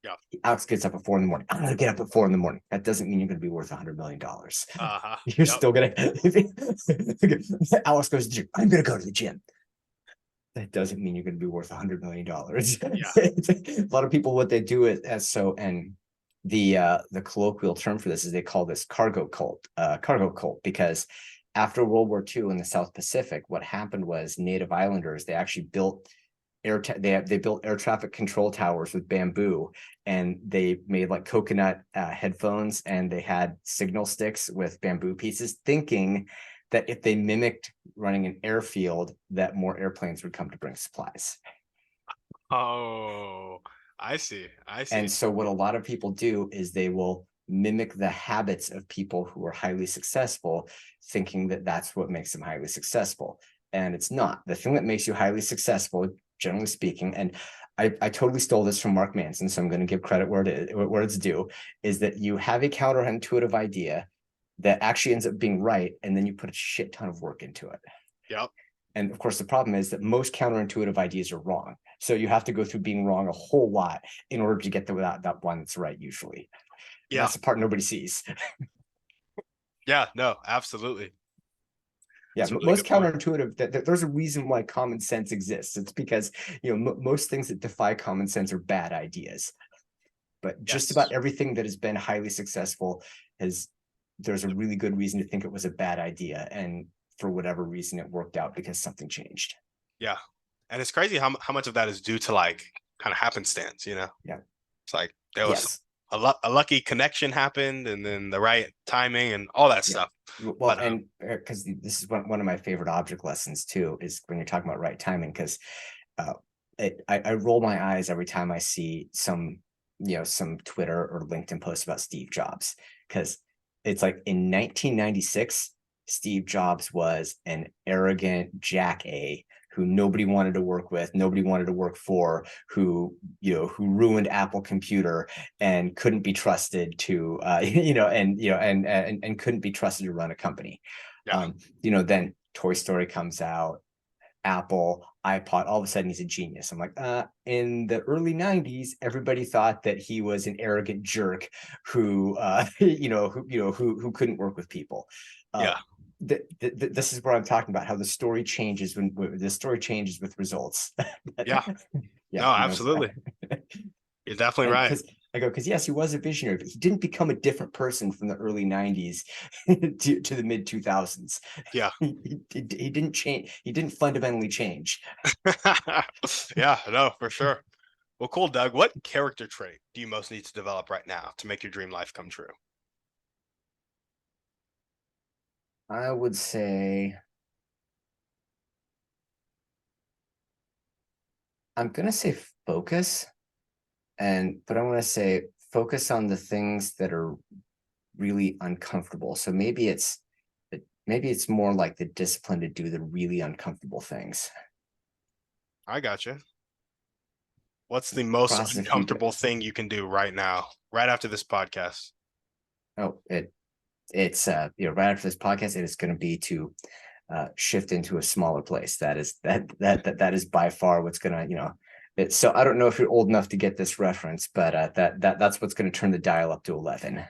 Yeah. Alex gets up at 4 in the morning. I'm gonna get up at 4 in the morning. That doesn't mean you're gonna be worth $100 million. Uh-huh. You're Yep. still gonna Alex goes to the gym. I'm gonna go to the gym. That doesn't mean you're gonna be worth $100 million. Yeah. A lot of people, what they do is as so and the colloquial term for this is they call this cargo cult, because after World War II in the South Pacific, what happened was Native Islanders, they actually built they built air traffic control towers with bamboo, and they made like coconut headphones, and they had signal sticks with bamboo pieces, thinking that if they mimicked running an airfield, that more airplanes would come to bring supplies. Oh, I see. I And see. so what a lot of people do is they will mimic the habits of people who are highly successful, thinking that that's what makes them highly successful. And it's not. The thing that makes you highly successful, generally speaking, and I totally stole this from Mark Manson, so I'm going to give credit where it's due, is that you have a counterintuitive idea that actually ends up being right, and then you put a shit ton of work into it. Yep. And of course, the problem is that most counterintuitive ideas are wrong. So you have to go through being wrong a whole lot in order to get to that one that's right, usually. And Yeah. that's the part nobody sees. Yeah. No, absolutely. Yeah, It's a really most good point. counterintuitive, there's a reason why common sense exists. It's because, most things that defy common sense are bad ideas. But just about Yes. everything that has been highly successful there's a really good reason to think it was a bad idea. And for whatever reason, it worked out because something changed. Yeah. And it's crazy how much of that is due to like kind of happenstance, you know? Yeah. It's like there was Yes. a lucky connection happened and then the right timing and all that Yeah. stuff. Well, But and because this is one of my favorite object lessons too, is when you're talking about right timing, because uh, I roll my eyes every time I see some Twitter or LinkedIn post about Steve Jobs, because it's like in 1996, Steve Jobs was an arrogant jack who nobody wanted to work with, nobody wanted to work for, who ruined Apple Computer and couldn't be trusted to and couldn't be trusted to run a company. yeah, Then Toy Story comes out, Apple, iPod, all of a sudden he's a genius. I'm like, in the early 90s, everybody thought that he was an arrogant jerk who who couldn't work with people. Uh, yeah, this is what I'm talking about, how the story changes when the story changes with results. yeah. Yeah, No, absolutely. You're definitely and right. because yes, he was a visionary, but he didn't become a different person from the early 90s to the mid 2000s. Yeah. He didn't change. He didn't fundamentally change. Yeah, no, for sure. Well, cool, Doug. What character trait do you most need to develop right now to make your dream life come true? I would say I'm gonna say focus, but I'm gonna say focus on the things that are really uncomfortable. So maybe it's more like the discipline to do the really uncomfortable things. I got you. What's the most Process a few. uncomfortable thing you can do right now, right after this podcast? Oh, it's right after this podcast, it is going to be to shift into a smaller place. That is by far what's going to so I don't know if you're old enough to get this reference, but that's what's going to turn the dial up to 11.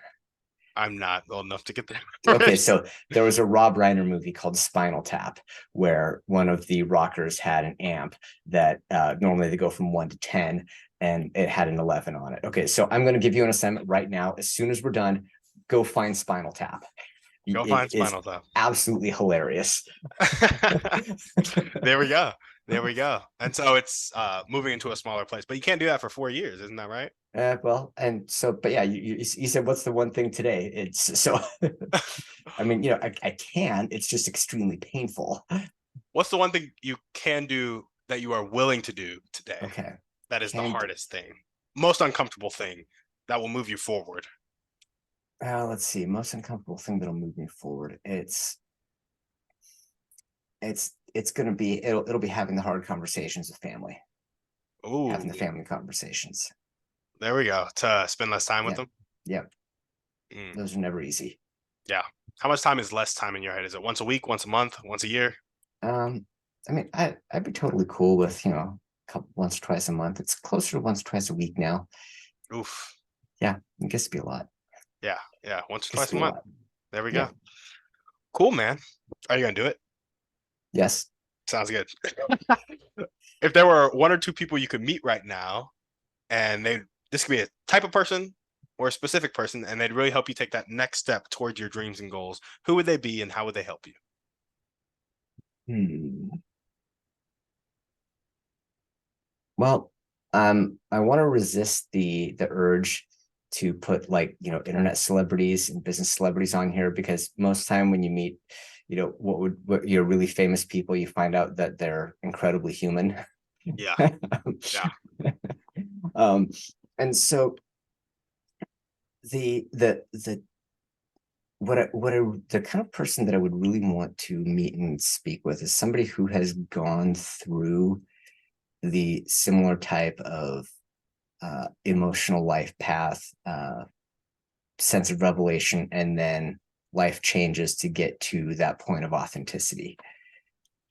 I'm not old enough to get there. Okay, so there was a Rob Reiner movie called Spinal Tap, where one of the rockers had an amp that normally they go from 1 to 10, and it had an 11 on it. Okay, so I'm going to give you an assignment right now. As soon as we're done, go find Spinal Tap. Go It find is Spinal Tap. absolutely hilarious. There we go. There we go. And so it's moving into a smaller place, but you can't do that for 4 years, isn't that right? Well, and so, but yeah, you said what's the one thing today? It's so, I mean, I can. It's just extremely painful. What's the one thing you can do that you are willing to do today? Okay, That is the can hardest thing, most uncomfortable thing that will move you forward. let's see. Most uncomfortable thing that'll move me forward. It's gonna be it'll be having the hard conversations with family, having Ooh, the family conversations. there we go. To spend less time with Yeah, them. yeah. Mm, Those are never easy. yeah. How much time is less time in your head? Is it once a week, once a month, once a year? I mean, I'd be totally cool with couple once or twice a month. It's closer to once or twice a week now. Oof. Yeah, it gets to be a lot. Yeah, yeah. Once or Gets twice to a be a month. lot. There we Yeah. go. Cool, man. Are you gonna do it? Yes. Sounds good. If there were one or two people you could meet right now, and this could be a type of person or a specific person, and they'd really help you take that next step towards your dreams and goals, who would they be and how would they help you? Hmm. Well, I want to resist the urge to put like, internet celebrities and business celebrities on here, because most time when you meet, what really famous people, you find out that they're incredibly human. Yeah. Yeah. um, and so the the kind of person that I would really want to meet and speak with is somebody who has gone through the similar type of emotional life path, sense of revelation, and then life changes to get to that point of authenticity.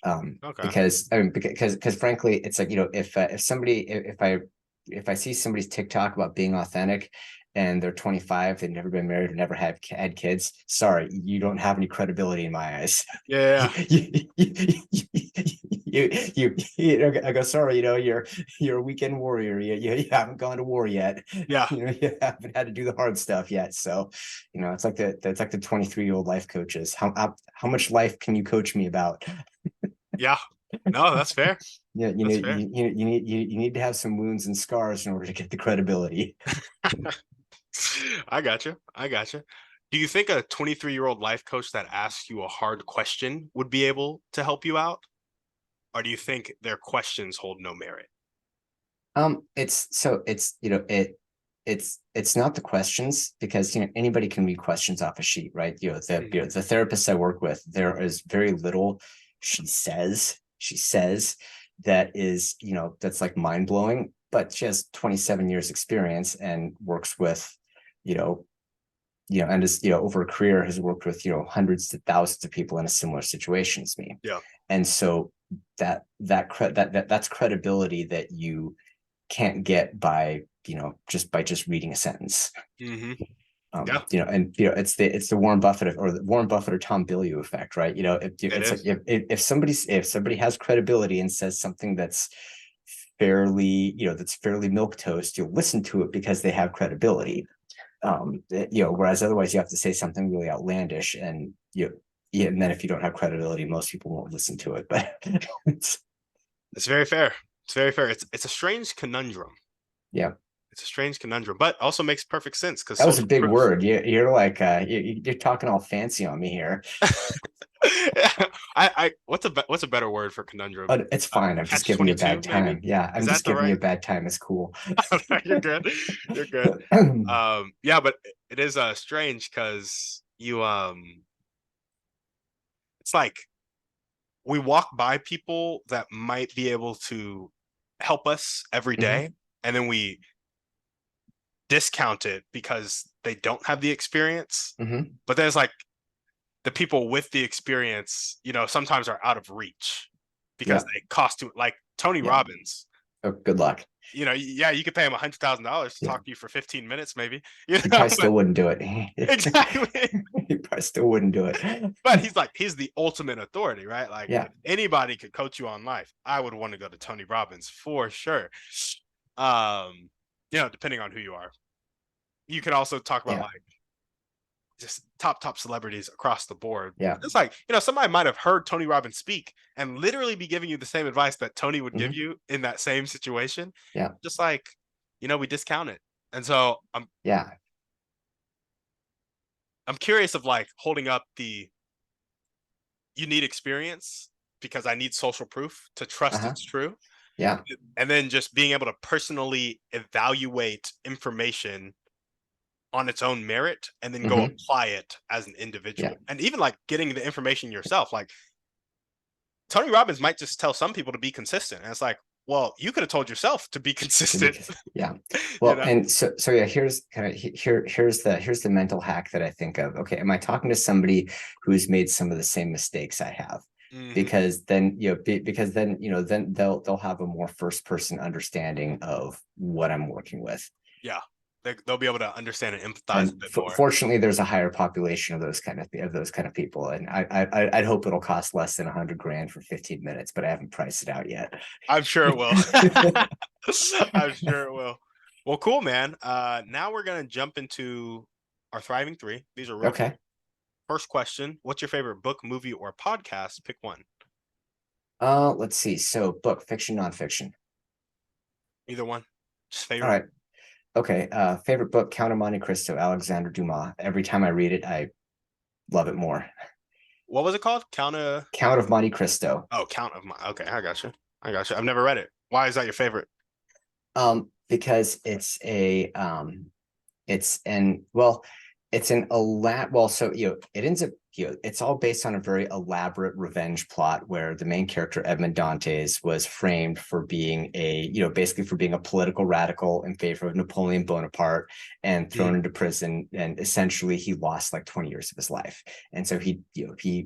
Okay. Because I mean, because frankly, it's like, if somebody, if I see somebody's TikTok about being authentic and they're 25, they've never been married, or never have had kids, sorry, you don't have any credibility in my eyes. Yeah. I go, sorry, you're a weekend warrior. You haven't gone to war yet. Yeah. You haven't had to do the hard stuff yet. So, it's like the 23-year-old life coaches. How much life can you coach me about? Yeah. No, that's fair. Yeah, That's fair. you need to have some wounds and scars in order to get the credibility. I got you. I got you. Do you think a 23-year-old life coach that asks you a hard question would be able to help you out? Or do you think their questions hold no merit? It's not the questions, because anybody can read questions off a sheet, right? The therapists I work with, there is very little she says that is, that's like mind blowing, but she has 27 years experience and works with, and is, over a career has worked with, hundreds to thousands of people in a similar situation as me. Yeah. And so that's credibility that you can't get by, just reading a sentence. Hmm. Yeah, And it's the Warren Buffett, or the Warren Buffett or Tom Bilyeu effect, right? it It's like, is. if somebody has credibility and says something that's fairly milk toast, you'll listen to it because they have credibility. Whereas otherwise you have to say something really outlandish, and yeah, and then if you don't have credibility, most people won't listen to it. But It's very fair. It's very fair. It's a strange conundrum. yeah, It's a strange conundrum, but also makes perfect sense because that was a social big proof. word. You're like, you're talking all fancy on me here. What's a better word for conundrum? But it's fine. I'm just Catch giving you a 22, bad maybe? time. Yeah, Is I'm that just the giving you right? a bad time. It's cool. You're good. You're good. Yeah, but it is strange because it's like we walk by people that might be able to help us every Mhm, day, and then we discount it because they don't have the experience. mhm. But there's like the people with the experience, sometimes are out of reach because Yeah, they cost too, like Tony yeah. Robbins. Oh, good luck. Yeah, you could pay him $100,000 to Yeah, talk to you for 15 minutes, maybe. he probably But still wouldn't do it. exactly. He probably still wouldn't do it. But he's the ultimate authority, right? Like Yeah, if anybody could coach you on life, I would want to go to Tony Robbins for sure. Um, depending on who you are. You can also talk about yeah, like just top celebrities across the board. yeah. It's like, somebody might have heard Tony Robbins speak and literally be giving you the same advice that Tony would give Mhm, you in that same situation. yeah, Just like, we discount it. And so yeah. I'm curious of like holding up the you need experience because I need social proof to trust Uh-huh. it's true. Yeah. And then just being able to personally evaluate information on its own merit and then go Hmm. apply it as an Yeah. individual. And even like getting the information yourself. Like Tony Robbins might just tell some people to be consistent. And it's like, well, you could have told yourself to be consistent, Because yeah. you Well, know? and so yeah, here's kind of here's the mental hack that I think of. Okay, am I talking to somebody who's made some of the same mistakes I have? Hmm. Because then, because then, then they'll have a more first person understanding of what I'm working with. Yeah. They'll be able to understand and empathize a And bit more. fortunately, there's a higher population of those kind of people, and I'd hope it'll cost less than 100 grand for 15 minutes, but I haven't priced it out yet. I'm sure it will. I'm sure it will. Well, cool, man. Now we're gonna jump into our thriving three. These are real quick. Okay. First question: what's your favorite book, movie, or podcast? Pick one. Let's see. So book, fiction, nonfiction. Either one. Just All favorite. right. Okay. Favorite book, Count of Monte Cristo, Alexander Dumas. Every time I read it, I love it more. What was it called? Count of Monte Cristo. Count of my. Okay, I got you. I got you. I've never read it. Why is that your favorite? Because well, it's an well, so it ends up, it's all based on a very elaborate revenge plot where the main character Edmond Dantes was framed for being basically for being a political radical in favor of Napoleon Bonaparte and thrown Mm, into prison, and essentially he lost like 20 years of his life. And so he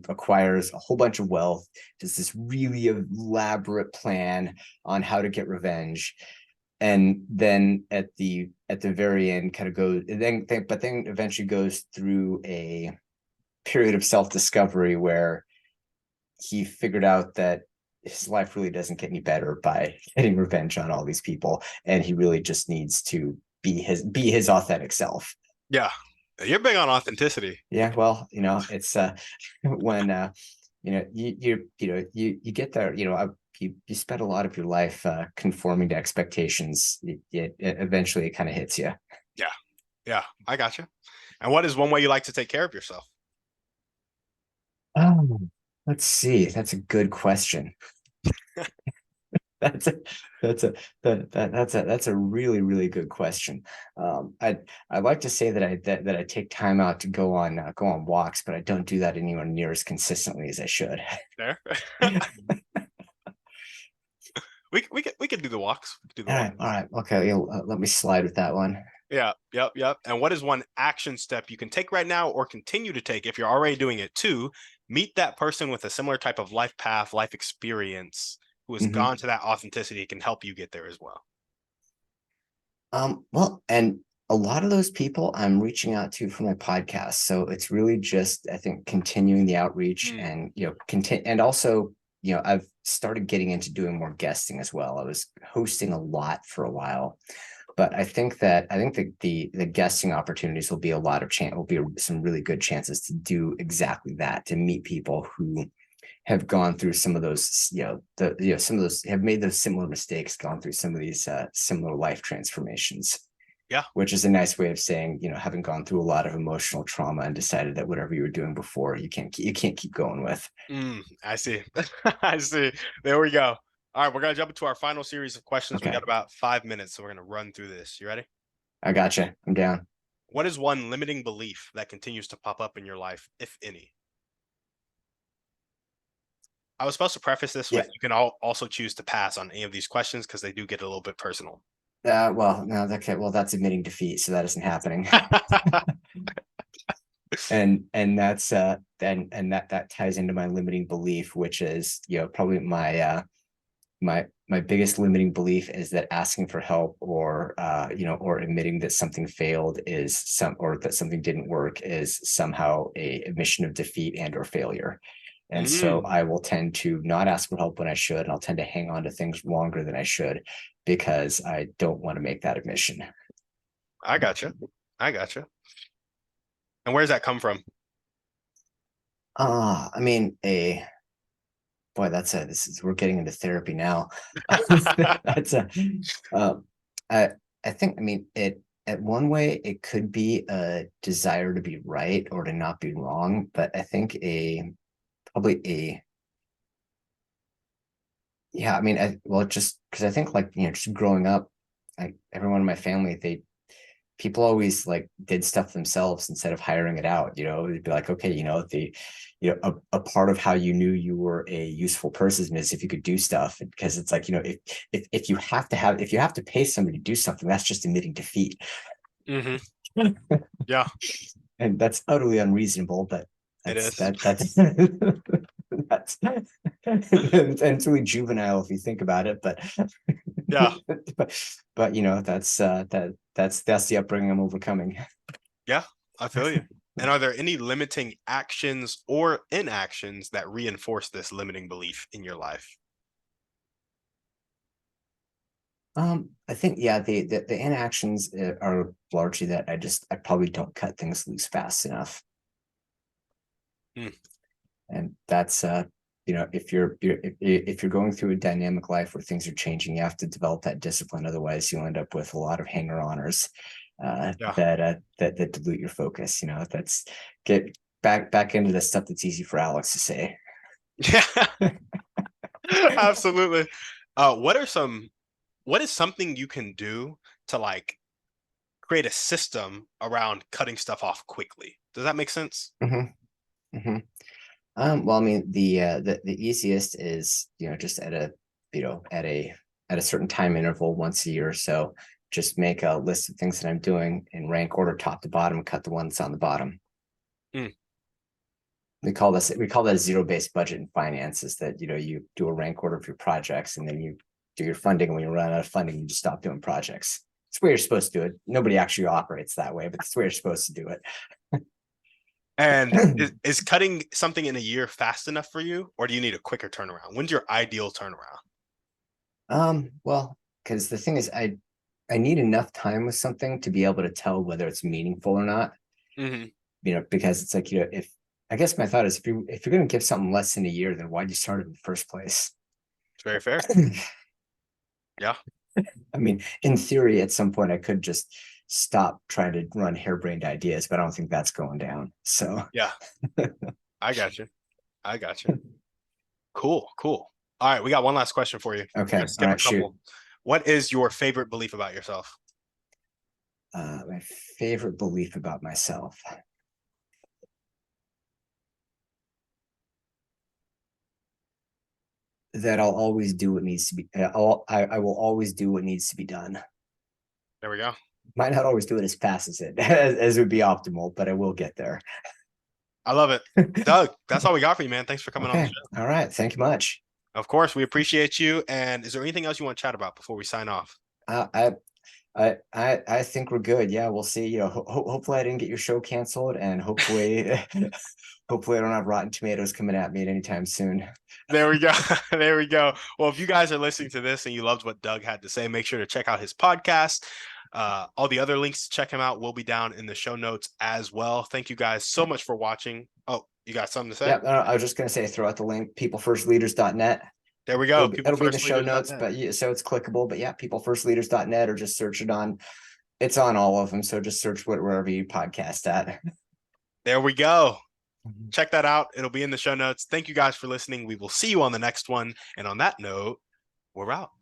acquires a whole bunch of wealth, does this really elaborate plan on how to get revenge, and then at the very end kind of goes but then eventually goes through a period of self-discovery where he figured out that his life really doesn't get any better by getting revenge on all these people, and he really just needs to be his authentic self. yeah, you're big on authenticity. Yeah, well, it's when you get there, you spend a lot of your life conforming to expectations. Eventually it kind of hits you. Yeah, yeah, I got you. And what is one way you like to take care of yourself? Oh, let's see. That's a good question. That's a that's a really really good question. I like to say that I take time out to go on walks, but I don't do that anywhere near as consistently as I should. There. We could do the walks. We could do the walk. All right, okay. Let me slide with that one. Yeah, yep, yep. And what is one action step you can take right now or continue to take if you're already doing it to meet that person with a similar type of life path, life experience who has Mhm. gone to that authenticity can help you get there as well. Well, and a lot of those people I'm reaching out to for my podcast. So it's really just, I think, continuing the outreach, Mm, and, continue. And also, I've started getting into doing more guesting as well. I was hosting a lot for a while, but I think that the guesting opportunities will be a lot of chance, will be some really good chances to do exactly that, to meet people who have gone through some of those, some of those have made those similar mistakes, gone through some of these similar life transformations, yeah. which is a nice way of saying, having gone through a lot of emotional trauma and decided that whatever you were doing before, you can't keep going with. I see. I see. There we go. All right, we're gonna jump into our final series of questions. We got Okay, about 5 minutes, so we're gonna run through this. You ready? I gotcha. I'm down. What is one limiting belief that continues to pop up in your life, if any? I was supposed to preface this Yeah. with you can also choose to pass on any of these questions because they do get a little bit personal. Well, no, okay. Well, that's admitting defeat, so that isn't happening. And that's and that ties into my limiting belief, which is, probably my biggest limiting belief is that asking for help, or or admitting that something failed or that something didn't work, is somehow a admission of defeat and or failure. And so Mm, I will tend to not ask for help when I should, and I'll tend to hang on to things longer than I should because I don't want to make that admission. I gotcha. I gotcha. And where does that come from? I mean, a boy, we're getting into therapy now. That's a uh, I I think, I mean, it at one way it could be a desire to be right or to not be wrong, but I think a probably a yeah, I mean, well, just because I think, like, just growing up, like everyone in my family, people always like did stuff themselves instead of hiring it out. It'd be like, okay, a part of how you knew you were a useful person is if you could do stuff, because it's like, if you have to pay somebody to do something, that's just admitting defeat. Hmm. Yeah, And that's utterly unreasonable, but it that's is. that that's that's and it's really juvenile if you think about it, but Yeah, but that's the upbringing I'm overcoming. yeah, I feel you. And are there any limiting actions or inactions that reinforce this limiting belief in your life? I think, yeah, the inactions are largely that I probably don't cut things loose fast enough, Hmm, and that's if you're going through a dynamic life where things are changing, you have to develop that discipline. Otherwise, you'll end up with a lot of hanger-oners Yeah. that dilute your focus. That's get back into the stuff that's easy for Alex to say. Yeah. Absolutely. What is something you can do to like create a system around cutting stuff off quickly? Does that make sense? Mm-hmm. Mm-hmm. Well, I mean, the easiest is, just at a certain time interval once a year or so, just make a list of things that I'm doing in rank order, top to bottom, cut the ones on the bottom. Mm. We call that zero-based budget in finance, is that, you do a rank order of your projects and then you do your funding. When you run out of funding, you just stop doing projects. It's where you're supposed to do it. Nobody actually operates that way, but it's where you're supposed to do it. And is cutting something in a year fast enough for you, or do you need a quicker turnaround? When's your ideal turnaround? Well, because the thing is, I need enough time with something to be able to tell whether it's meaningful or not. Mm-hmm. Because it's like, if I guess my thought is, if you're going to give something less than a year, then why'd you start it in the first place? It's very fair. Yeah. I mean, in theory, at some point, I could just stop trying to run harebrained ideas, but I don't think that's going down. So, Yeah. I got you. I got you. Cool. Cool. All right. We got one last question for you. We're okay, gonna all skip a right, shoot. couple. What is your favorite belief about yourself? My favorite belief about myself. That I'll always do what needs to be. I will always do what needs to be done. There we go. Might not always do it as fast as would be optimal, but I will get there. I love it. Doug, that's all we got for you, man. Thanks for coming on the Okay. show. All right. Thank you much. Of course, we appreciate you. And is there anything else you want to chat about before we sign off? I I think we're good. Yeah, we'll see. Hopefully I didn't get your show canceled, and hopefully hopefully I don't have Rotten Tomatoes coming at me at any time soon. There we go. There we go. Well, if you guys are listening to this and you loved what Doug had to say, make sure to check out his podcast. All the other links to check him out will be down in the show notes as well. Thank you guys so much for watching. Oh, you got something to say? Yeah, I was just gonna say, throw out the link, peoplefirstleaders.net. There we go. It'll be in the show notes, but so it's clickable. But yeah, peoplefirstleaders.net, or just search it on. It's on all of them, so just search wherever you podcast at. There we go. Check that out. It'll be in the show notes. Thank you guys for listening. We will see you on the next one. And on that note, we're out.